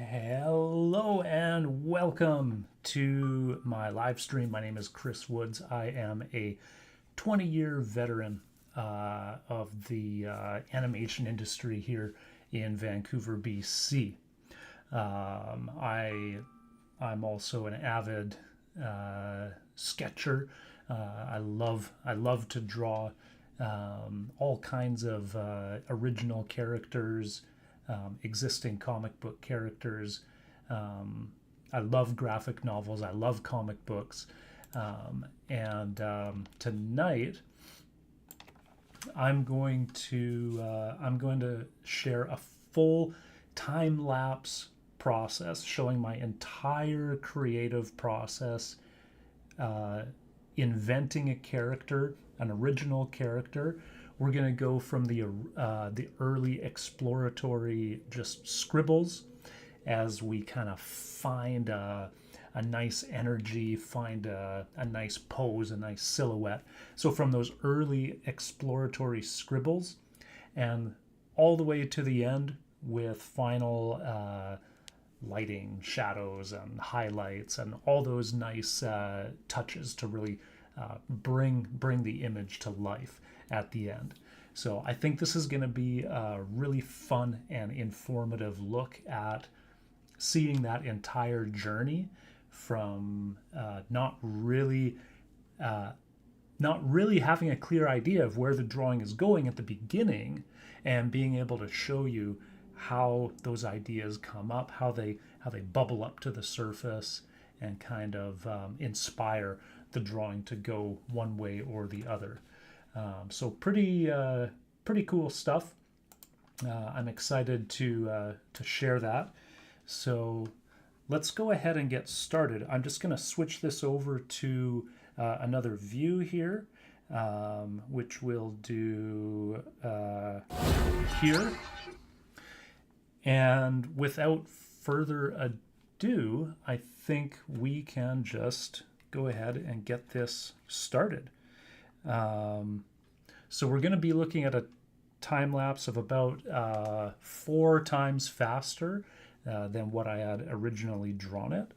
Hello and welcome to my live stream. My name is Chris Woods. I am a 20-year veteran of the animation industry here in Vancouver, BC. I'm also an avid sketcher. I love to draw all kinds of original characters, existing comic book characters. I love graphic novels. I love comic books. And tonight, I'm going to share a full time lapse process showing my entire creative process, inventing a character, an original character. We're going to go from the early exploratory just scribbles as we kind of find a nice energy, find a nice pose, a nice silhouette. So from those early exploratory scribbles and all the way to the end with final lighting, shadows, and highlights, and all those nice touches to really bring the image to life at the end. So I think this is going to be a really fun and informative look at seeing that entire journey from not really having a clear idea of where the drawing is going at the beginning, and being able to show you how those ideas come up, how they bubble up to the surface and kind of inspire the drawing to go one way or the other. So pretty cool stuff. I'm excited to share that. So let's go ahead and get started. I'm just going to switch this over to another view here, which we'll do here. And without further ado, I think we can just go ahead and get this started. So we're going to be looking at a time lapse of about 4 times faster than what I had originally drawn it.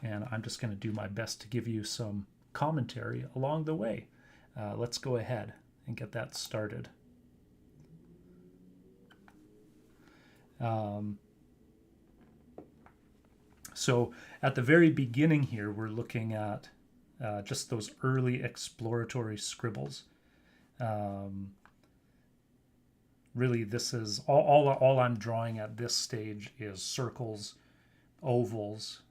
And I'm just going to do my best to give you some commentary along the way. Let's go ahead and get that started. So at the very beginning here, we're looking at just those early exploratory scribbles. Really, this is all I'm drawing at this stage is circles, ovals.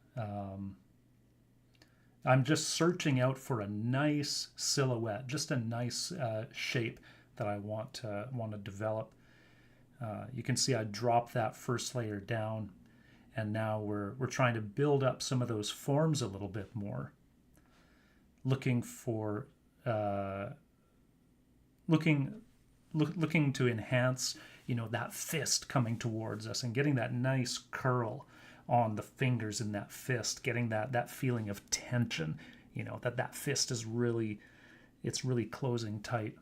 I'm just searching out for a nice silhouette, just a nice shape that I want to develop. You can see I dropped that first layer down, and now we're trying to build up some of those forms a little bit more. Looking for looking to enhance, that fist coming towards us and getting that nice curl on the fingers in that fist, getting that feeling of tension, that fist is really closing tight.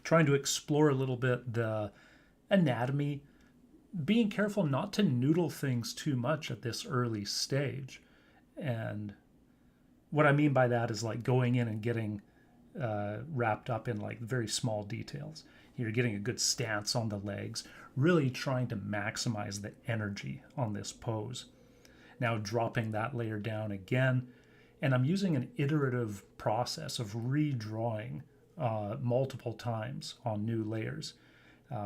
Trying to explore a little bit the anatomy, being careful not to noodle things too much at this early stage. And what I mean by that is like going in and getting wrapped up in like very small details. You're getting a good stance on the legs, really trying to maximize the energy on this pose. Now dropping that layer down again, and I'm using an iterative process of redrawing multiple times on new layers.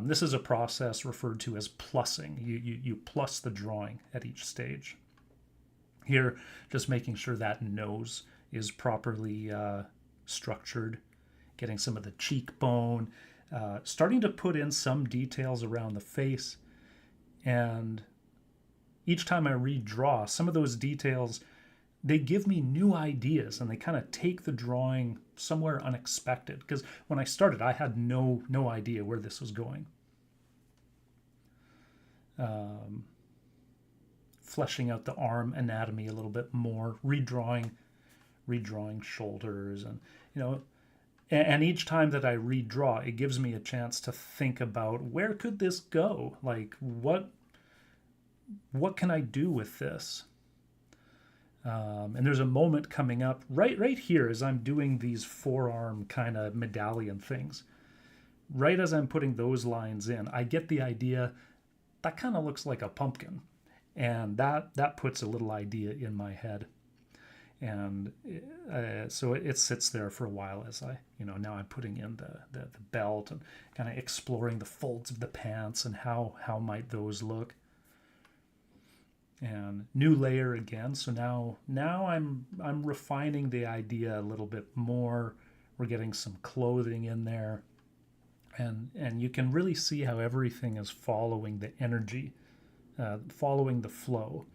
This is a process referred to as plussing. You plus the drawing at each stage. Here, just making sure that nose is properly structured, getting some of the cheekbone, starting to put in some details around the face. And each time I redraw, some of those details, they give me new ideas, and they kind of take the drawing somewhere unexpected. Because when I started, I had no idea where this was going. Fleshing out the arm anatomy a little bit more, redrawing shoulders, and each time that I redraw, it gives me a chance to think about where could this go? Like what what can I do with this? And there's a moment coming up right here as I'm doing these forearm kind of medallion things. Right as I'm putting those lines in, I get the idea that kind of looks like a pumpkin, and that puts a little idea in my head. And so it sits there for a while as now I'm putting in the belt and kind of exploring the folds of the pants and how might those look. And new layer again. So now I'm refining the idea a little bit more. We're getting some clothing in there, and you can really see how everything is following the energy, following the flow.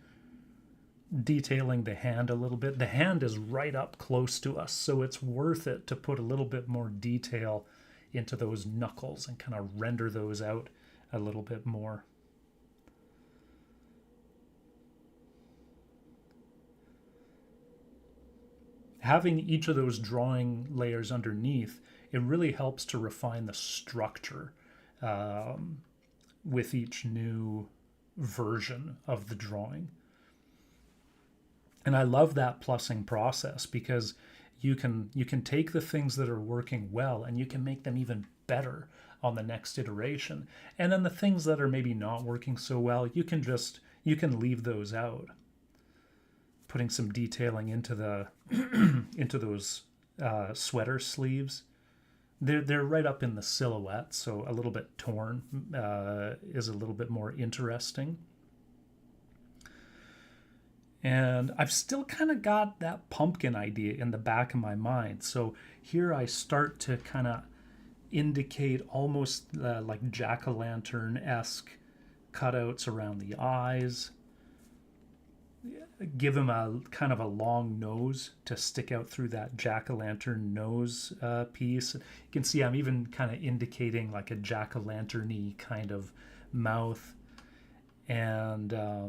Detailing the hand a little bit. The hand is right up close to us, so it's worth it to put a little bit more detail into those knuckles and kind of render those out a little bit more. Having each of those drawing layers underneath, it really helps to refine the structure with each new version of the drawing. And I love that plussing process because you can take the things that are working well and you can make them even better on the next iteration. And then the things that are maybe not working so well, you can leave those out. Putting some detailing into the into those sweater sleeves. They're right up in the silhouette, so a little bit torn is a little bit more interesting. And I've still kind of got that pumpkin idea in the back of my mind. So here I start to kind of indicate almost like jack-o'-lantern-esque cutouts around the eyes. Give him a kind of a long nose to stick out through that jack-o'-lantern nose piece. You can see I'm even kind of indicating like a jack-o'-lantern-y kind of mouth. And I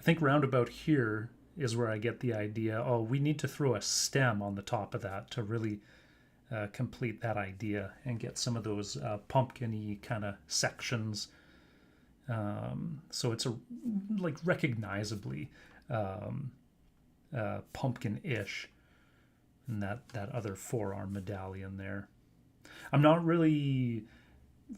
think round about here is where I get the idea, oh, we need to throw a stem on the top of that to really complete that idea and get some of those pumpkin-y kind of sections. So it's like recognizably pumpkin-ish, and that other forearm medallion there. I'm not really,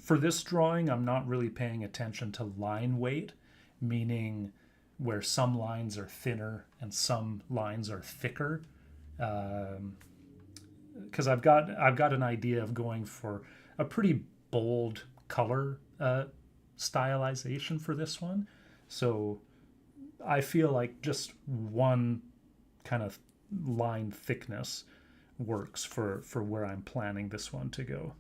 for this drawing, I'm not really paying attention to line weight, meaning where some lines are thinner and some lines are thicker. Because I've got an idea of going for a pretty bold color stylization for this one. So I feel like just one kind of line thickness works for where I'm planning this one to go.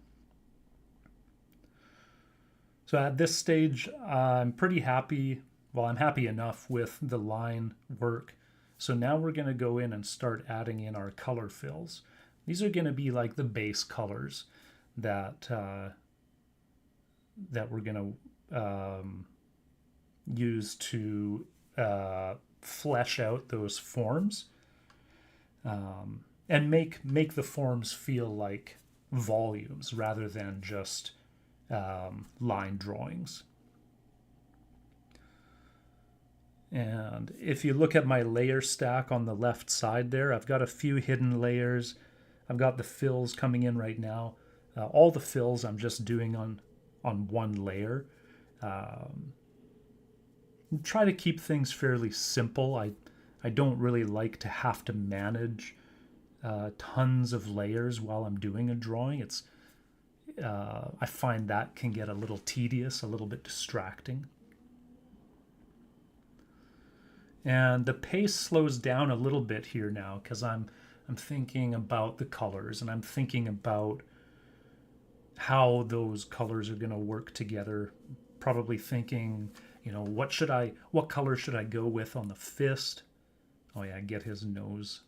So at this stage, I'm pretty happy. Well, I'm happy enough with the line work. So now we're going to go in and start adding in our color fills. These are going to be like the base colors that we're going to use to flesh out those forms and make the forms feel like volumes rather than just line drawings. And if you look at my layer stack on the left side there, I've got a few hidden layers. I've got the fills coming in right now. All the fills I'm just doing on one layer. Try to keep things fairly simple. I don't really like to have to manage tons of layers while I'm doing a drawing. I find that can get a little tedious, a little bit distracting. And the pace slows down a little bit here now because I'm thinking about the colors and I'm thinking about how those colors are going to work together. Probably thinking, what color should I go with on the fist? Oh yeah, get his nose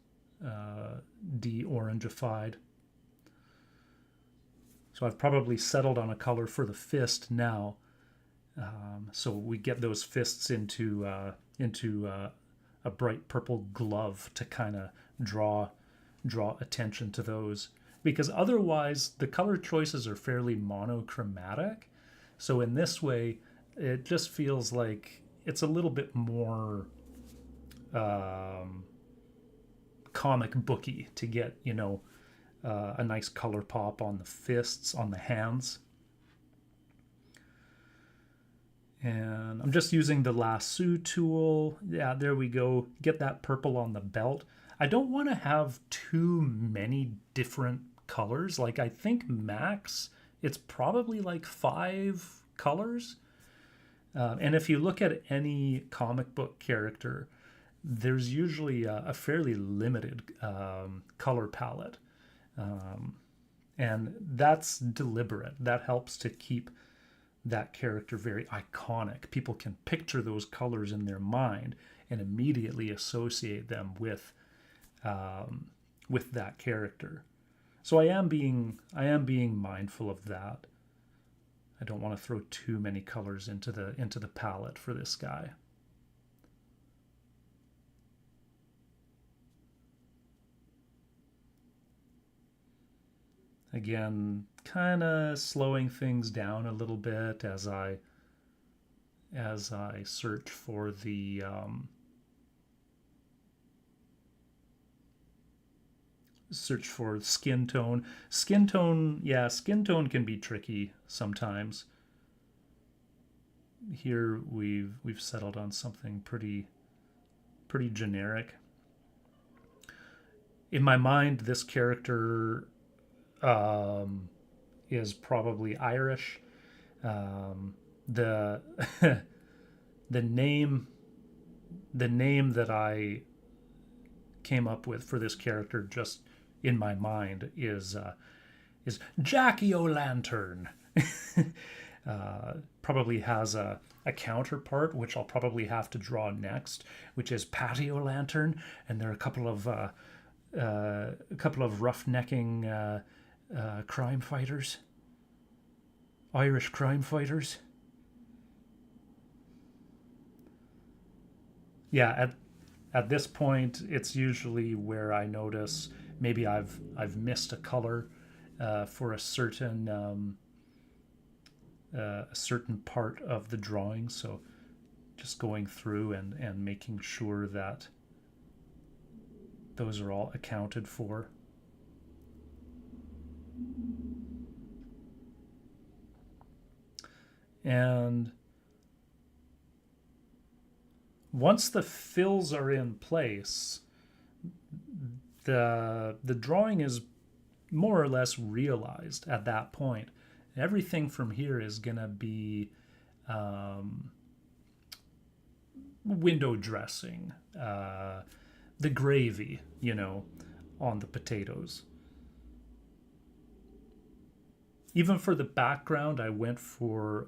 de-orangified. So I've probably settled on a color for the fist now. So we get those fists into a bright purple glove to kind of draw attention to those, because otherwise the color choices are fairly monochromatic. So in this way, It just feels like it's a little bit more um, comic booky to get, a nice color pop on the fists, on the hands. And I'm just using the lasso tool. Yeah, there we go. Get that purple on the belt. I don't want to have too many different colors. Like, I think max, it's probably like 5 colors. And if you look at any comic book character, there's usually a fairly limited color palette. And that's deliberate. That helps to keep that character very iconic. People can picture those colors in their mind and immediately associate them with that character. So I am being mindful of that. I don't want to throw too many colors into the palette for this guy. Again, kind of slowing things down a little bit as I search for the skin tone. Skin tone, yeah, skin tone can be tricky sometimes. Here we've settled on something pretty generic. In my mind, this character is probably Irish. The the name that I came up with for this character, just in my mind, is Jackie O'Lantern. Probably has a counterpart, which I'll probably have to draw next, which is Patty O'Lantern, and there are a couple of roughnecking crime fighters, Irish crime fighters. Yeah, at this point, it's usually where I notice maybe I've missed a color for a certain part of the drawing. So just going through and making sure that those are all accounted for. And once the fills are in place, the drawing is more or less realized at that point. Everything from here is going to be window dressing, the gravy, on the potatoes. Even for the background, I went for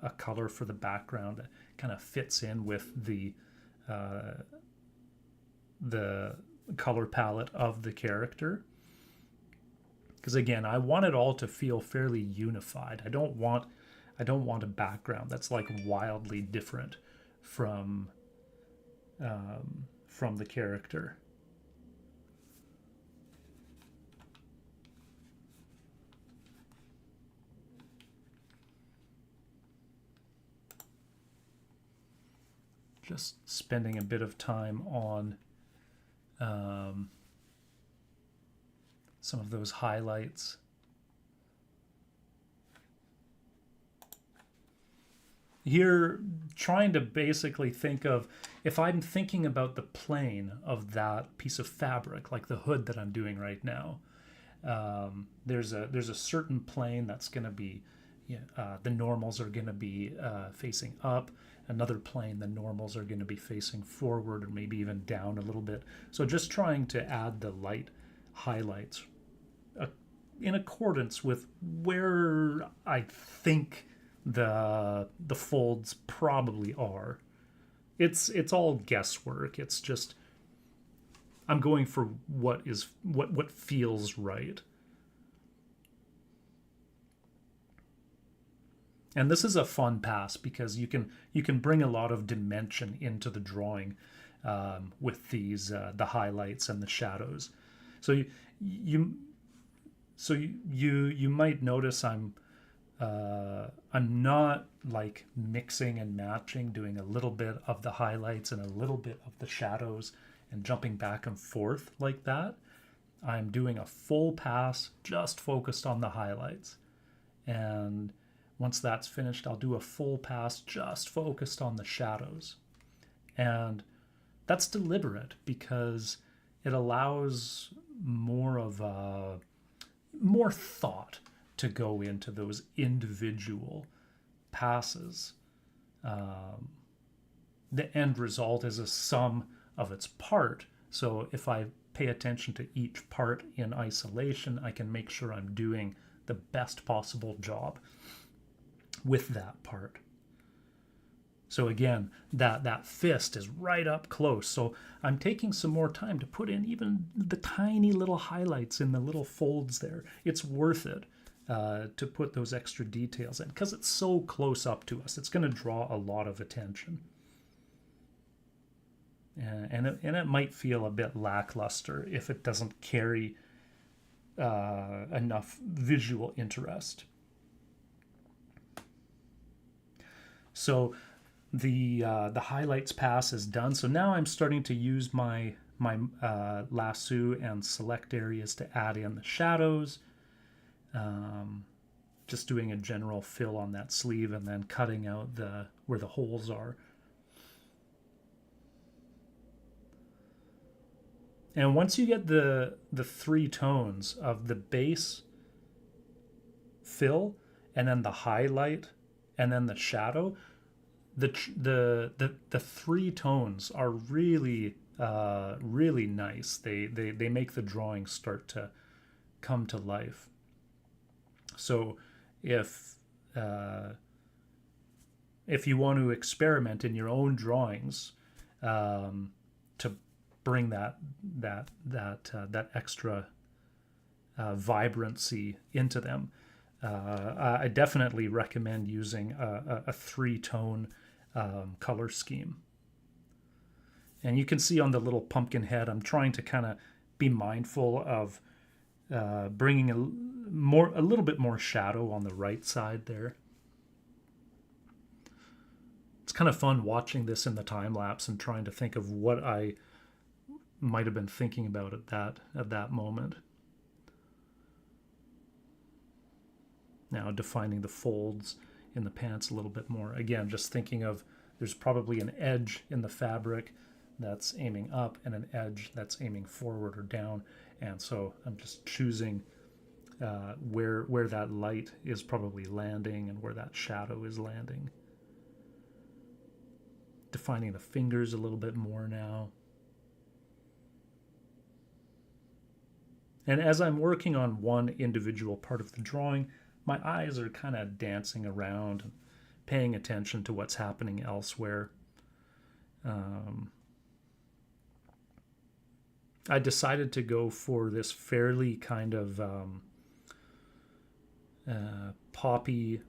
a color for the background that kind of fits in with the color palette of the character. Because again, I want it all to feel fairly unified. I don't want a background that's like wildly different from the character. Just spending a bit of time on some of those highlights. Here, trying to basically think of, if I'm thinking about the plane of that piece of fabric, like the hood that I'm doing right now, there's a certain plane that's going to be, the normals are going to be facing up. Another plane, the normals are going to be facing forward or maybe even down a little bit. So just trying to add the light highlights in accordance with where I think the folds probably are. It's all guesswork. It's just I'm going for what feels right. And this is a fun pass because you can bring a lot of dimension into the drawing with these the highlights and the shadows. So you might notice I'm I'm not like mixing and matching, doing a little bit of the highlights and a little bit of the shadows and jumping back and forth like that. I'm doing a full pass just focused on the highlights. And once that's finished, I'll do a full pass just focused on the shadows. And that's deliberate because it allows more of a more thought to go into those individual passes. The end result is a sum of its part. So if I pay attention to each part in isolation, I can make sure I'm doing the best possible job with that part. So again, that fist is right up close. So I'm taking some more time to put in even the tiny little highlights in the little folds there. It's worth it to put those extra details in because it's so close up to us. It's going to draw a lot of attention. And it might feel a bit lackluster if it doesn't carry enough visual interest. So the highlights pass is done. So now I'm starting to use my lasso and select areas to add in the shadows. Just doing a general fill on that sleeve and then cutting out where the holes are. And once you get the three tones of the base, fill, and then the highlight, and then the shadow, the three tones are really really nice. They make the drawing start to come to life. So if you want to experiment in your own drawings to bring that extra vibrancy into them, I definitely recommend using a three-tone color scheme. And you can see on the little pumpkin head, I'm trying to kind of be mindful of bringing a little bit more shadow on the right side there. It's kind of fun watching this in the time lapse and trying to think of what I might have been thinking about at that moment. Now defining the folds in the pants a little bit more. Again, just thinking of there's probably an edge in the fabric that's aiming up and an edge that's aiming forward or down. And so I'm just choosing where that light is probably landing and where that shadow is landing. Defining the fingers a little bit more now. And as I'm working on one individual part of the drawing, my eyes are kind of dancing around and paying attention to what's happening elsewhere. I decided to go for this fairly kind of poppy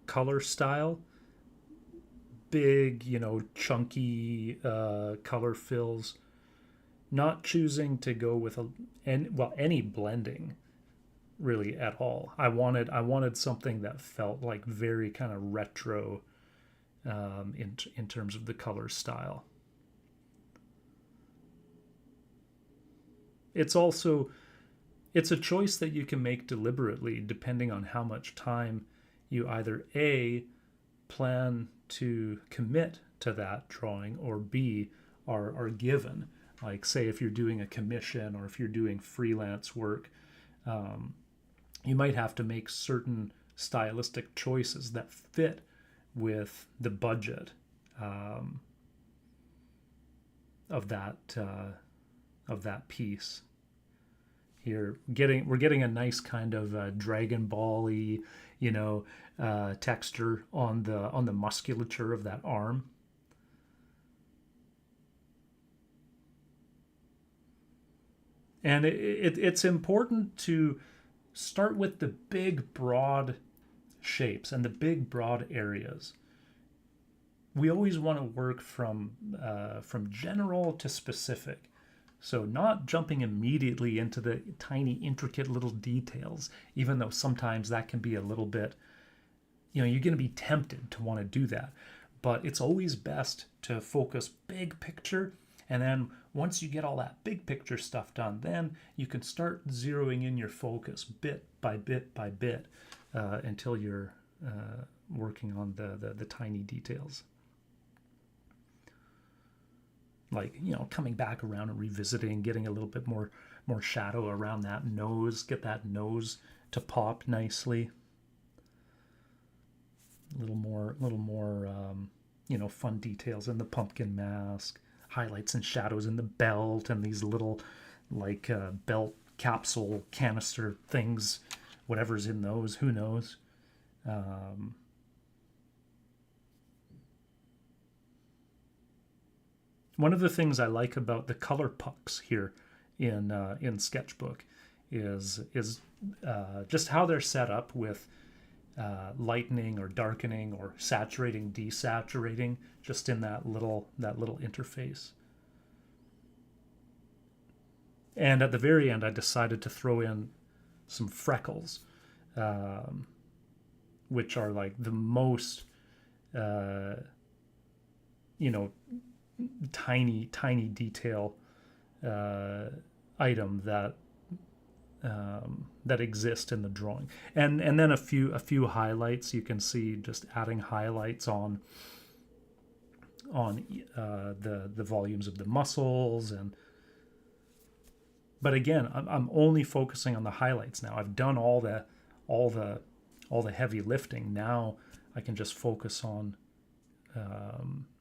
color style. Big, chunky color fills. Not choosing to go with any blending really at all. I wanted something that felt like very kind of retro in terms of the color style. It's a choice that you can make deliberately depending on how much time you either A, plan to commit to that drawing, or B, are given. Like, say, if you're doing a commission or if you're doing freelance work, you might have to make certain stylistic choices that fit with the budget of that piece. Here, we're getting a nice kind of Dragon Ball-y, texture on the musculature of that arm. And it's important to start with the big, broad shapes and the big, broad areas. We always want to work from general to specific. So not jumping immediately into the tiny, intricate little details, even though sometimes that can be a little bit, you're going to be tempted to want to do that. But it's always best to focus big picture. And then once you get all that big picture stuff done, then you can start zeroing in your focus bit by bit by bit until you're working on the tiny details. Like, coming back around and revisiting, getting a little bit more shadow around that nose, get that nose to pop nicely. A little more fun details in the pumpkin mask, highlights and shadows in the belt, and these little like belt capsule canister things, whatever's in those, who knows. One of the things I like about the color pucks here in Sketchbook is just how they're set up with lightening or darkening or saturating, desaturating, just in that little interface. And at the very end, I decided to throw in some freckles, which are like the most, tiny detail item that exist in the drawing, and then a few highlights. You can see just adding highlights on the volumes of the muscles, but again, I'm only focusing on the highlights now. I've done all the heavy lifting. Now I can just focus on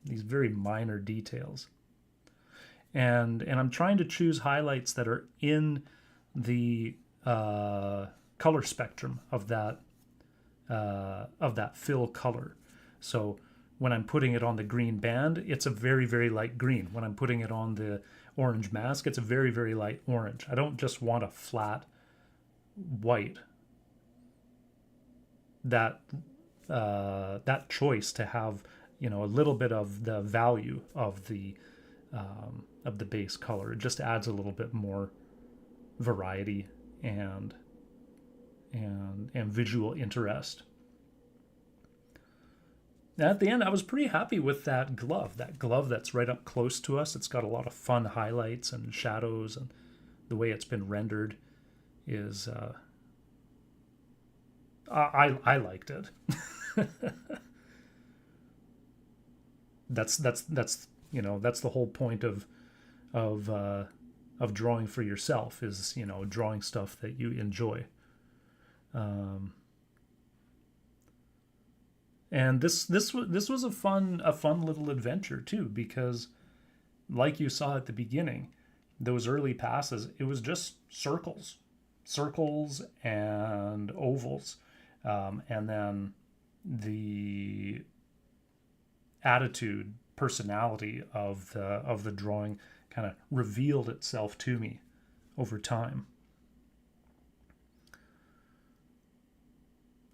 these very minor details, and I'm trying to choose highlights that are in the color spectrum of that fill color. So when I'm putting it on the green band, it's a very, very light green. When I'm putting it on the orange mask, it's a very, very light orange. I don't just want a flat white. That choice to have a little bit of the value of the base color, it just adds a little bit more variety and visual interest. At the end, I was pretty happy with that glove that's right up close to us. It's got a lot of fun highlights and shadows, and the way it's been rendered is I liked it. That's the whole point of drawing for yourself, is drawing stuff that you enjoy. And this was a fun little adventure too, because like you saw at the beginning, those early passes, it was just circles and ovals, and then the attitude, personality of the drawing kind of revealed itself to me over time.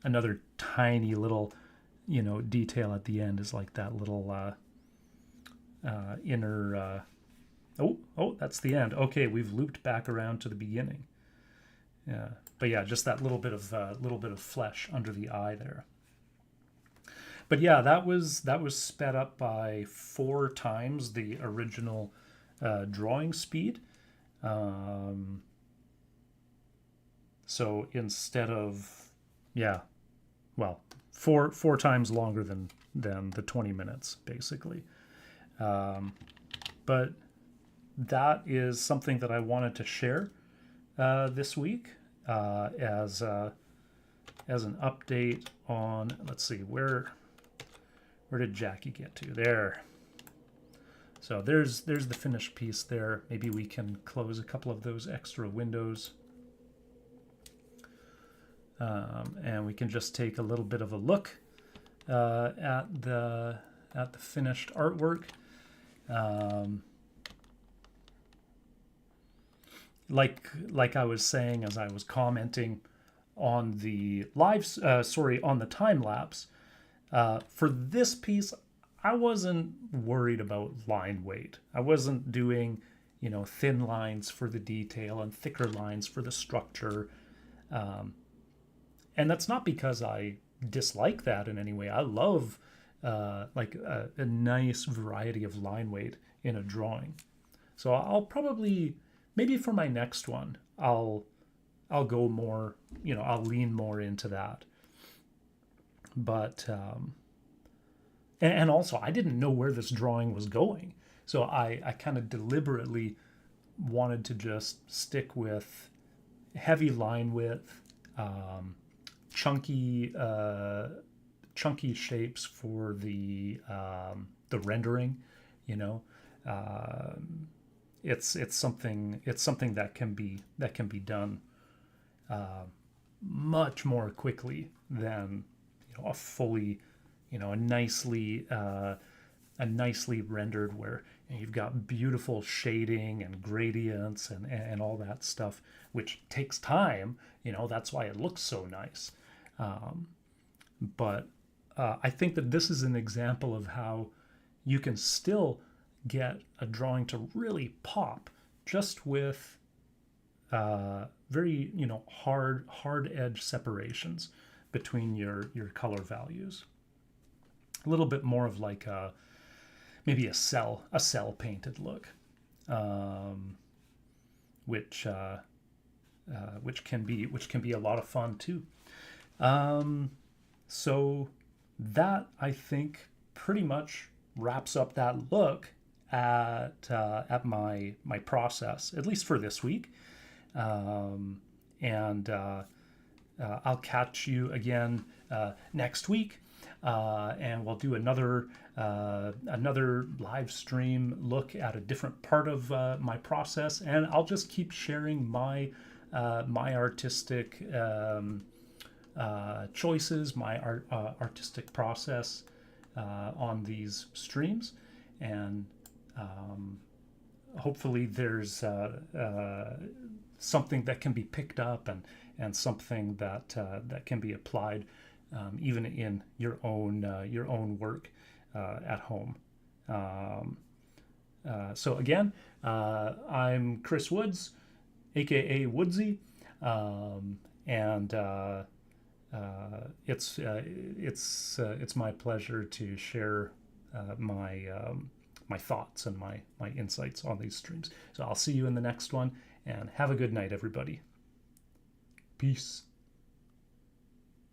Another tiny little detail at the end is like that little inner that's the end. Okay, we've looped back around to the beginning. Yeah, but yeah, just that little bit of flesh under the eye there. But yeah, that was sped up by 4 times the original drawing speed. So instead of, four times longer than the 20 minutes basically. But that is something that I wanted to share this week as an update on, let's see, where did Jackie get to? There. So there's the finished piece there. Maybe we can close a couple of those extra windows. And we can just take a little bit of a look at the finished artwork. Like I was saying as I was commenting on the on the time lapse, for this piece, I wasn't worried about line weight. I wasn't doing, thin lines for the detail and thicker lines for the structure. And that's not because I dislike that in any way. I love like a nice variety of line weight in a drawing. So I'll probably, maybe for my next one, I'll go more, I'll lean more into that. But and also I didn't know where this drawing was going, so I kind of deliberately wanted to just stick with heavy line width, chunky chunky shapes for the rendering. You know, it's something that can be done much more quickly than a fully, a nicely rendered where you've got beautiful shading and gradients and all that stuff, which takes time. That's why it looks so nice. But I think that this is an example of how you can still get a drawing to really pop just with very hard edge separations between your color values. A little bit more of like maybe a cell painted look, which can be a lot of fun too. So that, I think, pretty much wraps up that look at my process, at least for this week. And I'll catch you again next week, and we'll do another live stream look at a different part of my process, and I'll just keep sharing my artistic choices, my artistic process on these streams, and hopefully there's something that can be picked up and something that can be applied even in your own work at home. So again, I'm Chris Woods, aka Woodsy, and it's my pleasure to share my thoughts and my insights on these streams. So I'll see you in the next one, and have a good night, everybody. Peace.